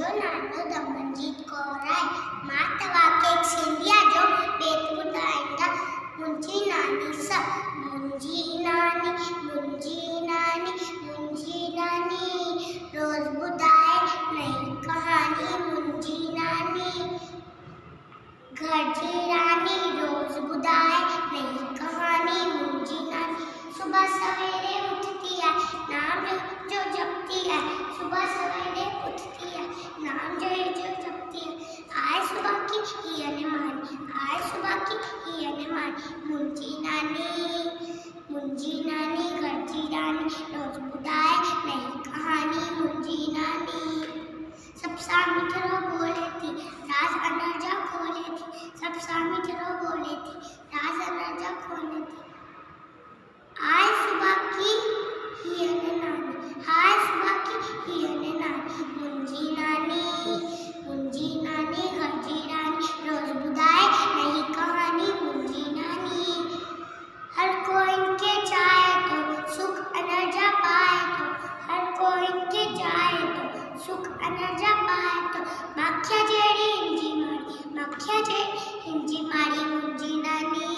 मुंहिंजो नालो दमनजीत कौर आहे। मां तव्हांखे एक सिंधी जो बेत ॿुधाईंदा। मुंहिंजी नानी सां मुंहिंजी नानी रोज़ ॿुधाए नई कहानी। मुंहिंजी नानी घर जी रानी रोज़ ॿुधाए नई कहानी। मुंहिंजी नानी सुबह सवेरे उठती है, नाम जो जपती है। सुबह सवेरे उठती है, नाम जो जपती है। आए सुबह की हिय ने मानी, आए सुबह की हिय ने मानी। मुंहिंजी नानी घर जी रानी रोज़ ॿुधाए नई कहानी। मुंहिंजी नानी सब सां मिठड़ो बोले थी, राज अनर जा खोले थी। सब सां मिठड़ो बोले थी, राज अनर जा खोले थी। आए सुबह की हिय ने नानी, आए सुबह की हिय ने नानी। मुंहिंजी नानी घर जी रानी रोज़ ॿुधाए नई कहानी। मुंहिंजी नानी हर कोई के चाहे तो सुख अनर जा पाए तो, हर कोई के जाए तो सुख अनर जा पाए तो। मक्खिया जेड़ी हिंजी मारी, मक्खिया जेड़ी हिंजी मारी। मुंहिंजी नानी